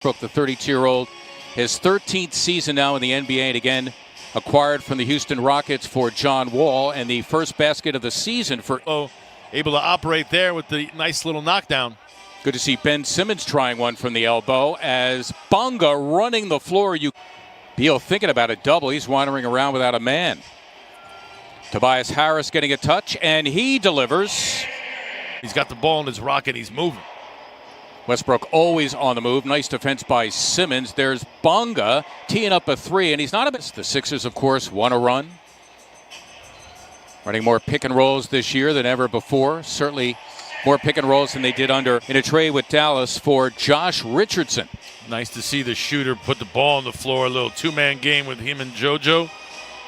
The 32-year-old, his 13th season now in the NBA, and again acquired from the Houston Rockets for John Wall, and the first basket of the season for... Able to operate there with the nice little knockdown. Good to see Ben Simmons trying one from the elbow as Bonga running the floor. Beal thinking about a double. He's wandering around without a man. Tobias Harris getting a touch, and he delivers. He's got the ball in his rocket. He's moving. Westbrook always on the move. Nice defense by Simmons. There's Bonga teeing up a three, and he's not a miss. The Sixers, of course, want to run. Running more pick and rolls this year than ever before. Certainly more pick and rolls than they did in a trade with Dallas for Josh Richardson. Nice to see the shooter put the ball on the floor. A little two-man game with him and JoJo.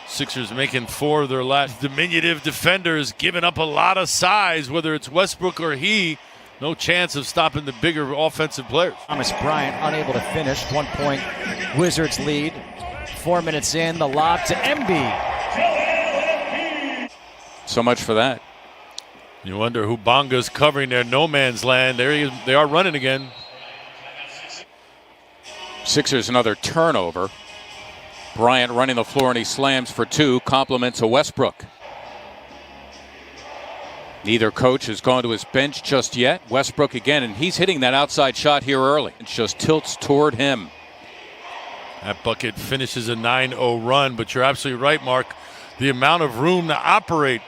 Sixers making 4 of their last diminutive defenders, giving up a lot of size, whether it's Westbrook or he. No chance of stopping the bigger offensive players. Thomas Bryant unable to finish. 1 point Wizards lead. 4 minutes in, the lob to Embiid. So much for that. You wonder who Bonga's covering their no man's land. There he is. They are running again. Sixers another turnover. Bryant running the floor and he slams for 2. Compliments of Westbrook. Neither coach has gone to his bench just yet. Westbrook again, and he's hitting that outside shot here early. It just tilts toward him. That bucket finishes a 9-0 run, but you're absolutely right, Mark. The amount of room to operate.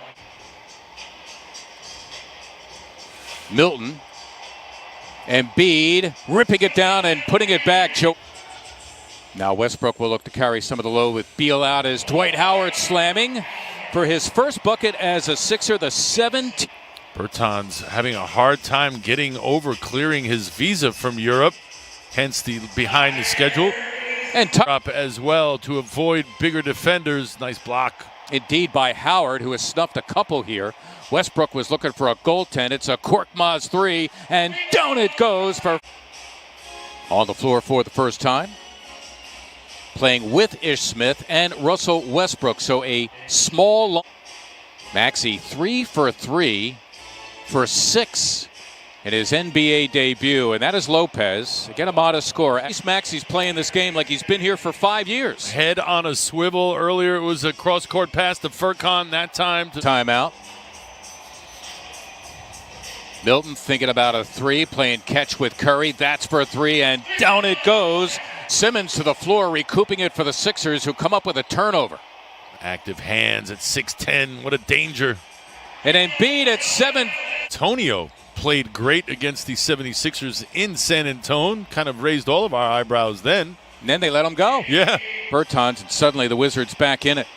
Milton. Embiid ripping it down and putting it back. Now Westbrook will look to carry some of the load with Beal out as Dwight Howard slamming for his first bucket as a Sixer, the 17th. Bertans having a hard time getting over clearing his visa from Europe, hence the behind the schedule. And up as well to avoid bigger defenders. Nice block. Indeed by Howard, who has snuffed a couple here. Westbrook was looking for a goaltend. It's a Korkmaz 3, and down it goes for... On the floor for the first time. Playing with Ish Smith and Russell Westbrook. So a small... Maxey 3 for 3 for 6 in his NBA debut, and that is Lopez. Again, a modest score. Maxey's playing this game like he's been here for 5 years. Head on a swivel. Earlier it was a cross-court pass to Furkan. That time to... Timeout. Milton thinking about a 3, playing catch with Curry. That's for a 3, and down it goes. Simmons to the floor, recouping it for the Sixers, who come up with a turnover. Active hands at 6'10". What a danger. And Embiid at 7. Antonio played great against the 76ers in San Antonio. Kind of raised all of our eyebrows then. And then they let him go. Yeah. Bertans, and suddenly the Wizards back in it.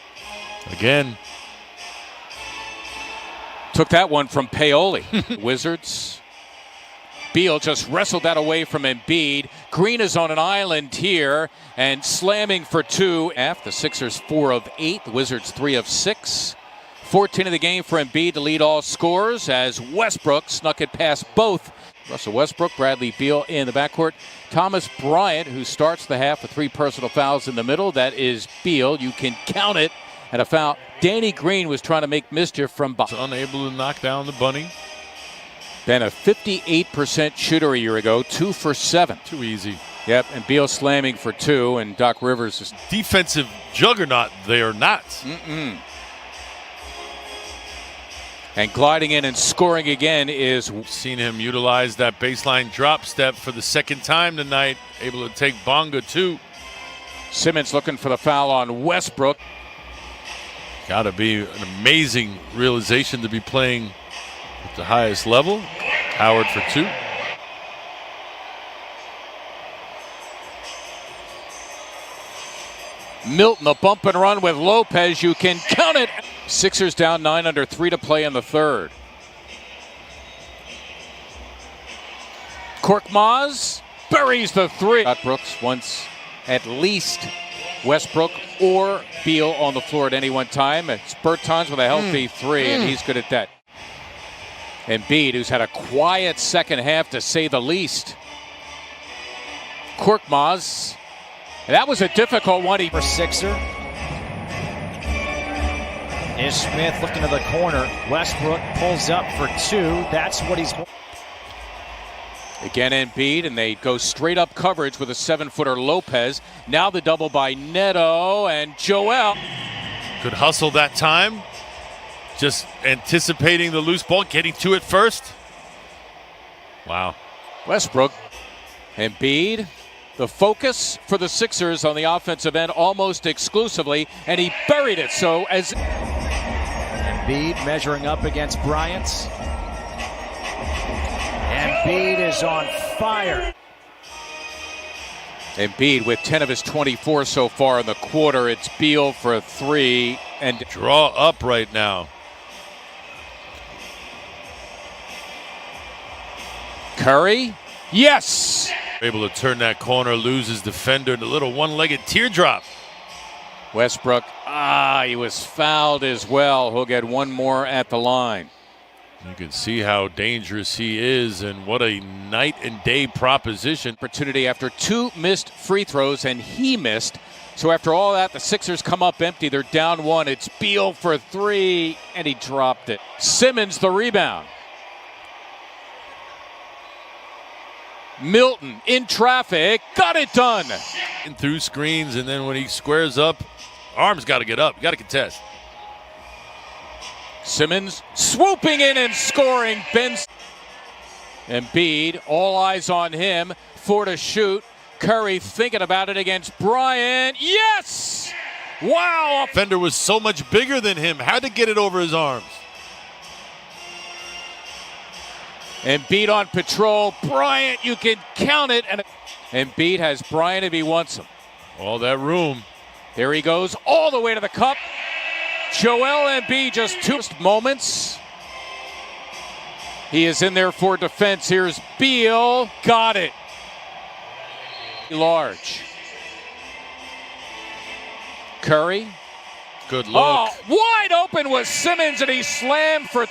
Again. Took that one from Paoli. Wizards. Beal just wrestled that away from Embiid. Green is on an island here and slamming for 2. The Sixers 4 of 8. The Wizards 3 of 6. 14 of the game for Embiid to lead all scorers as Westbrook snuck it past both. Russell Westbrook, Bradley Beal in the backcourt. Thomas Bryant, who starts the half with 3 personal fouls in the middle. That is Beal. You can count it. And a foul. Danny Green was trying to make mischief from behind. Unable to knock down the bunny. Been a 58% shooter a year ago, 2 for 7. Too easy. Yep, and Beal slamming for 2, and Doc Rivers is... Defensive juggernaut, they are not. And gliding in and scoring again is... Seen him utilize that baseline drop step for the second time tonight. Able to take Bonga, too. Simmons looking for the foul on Westbrook. Got to be an amazing realization to be playing at the highest level. Howard for 2. Milton, a bump and run with Lopez. You can count it. Sixers down 9 under 3 to play in the third. Korkmaz buries the 3. Brooks wants at least Westbrook or Beal on the floor at any one time. It's Bertans with a healthy 3, and he's good at that. Embiid, who's had a quiet second half to say the least. Korkmaz. That was a difficult one. For Sixer. Ish Smith looking to the corner. Westbrook pulls up for 2. That's what he's... Again, Embiid, and they go straight up coverage with a 7-footer Lopez. Now the double by Neto and Joel. Good hustle that time. Just anticipating the loose ball, getting to it first. Wow. Westbrook, Embiid, the focus for the Sixers on the offensive end almost exclusively, and he buried it. So as Embiid measuring up against Bryant. Embiid is on fire. Embiid with 10 of his 24 so far in the quarter. It's Beal for a 3 and Draw up right now. Curry. Yes. Able to turn that corner, loses defender, and a little one-legged teardrop. Westbrook, he was fouled as well. He'll get one more at the line. You can see how dangerous he is and what a night and day proposition. Opportunity after 2 missed free throws, and he missed. So after all that, the Sixers come up empty. They're down 1. It's Beal for 3, and he dropped it. Simmons the rebound. Milton in traffic, got it done. And through screens, and then when he squares up, arms got to get up, got to contest. Simmons swooping in and scoring. Embiid, all eyes on him. 4 to shoot. Curry thinking about it against Bryant. Yes! Wow! Defender was so much bigger than him, had to get it over his arms. Embiid on patrol. Bryant, you can count it. And Embiid has Bryant if he wants him. All that room. There he goes all the way to the cup. Joel Embiid, just 2 moments. He is in there for defense. Here's Beal. Got it. Large. Curry. Good look. Wide open was Simmons, and he slammed for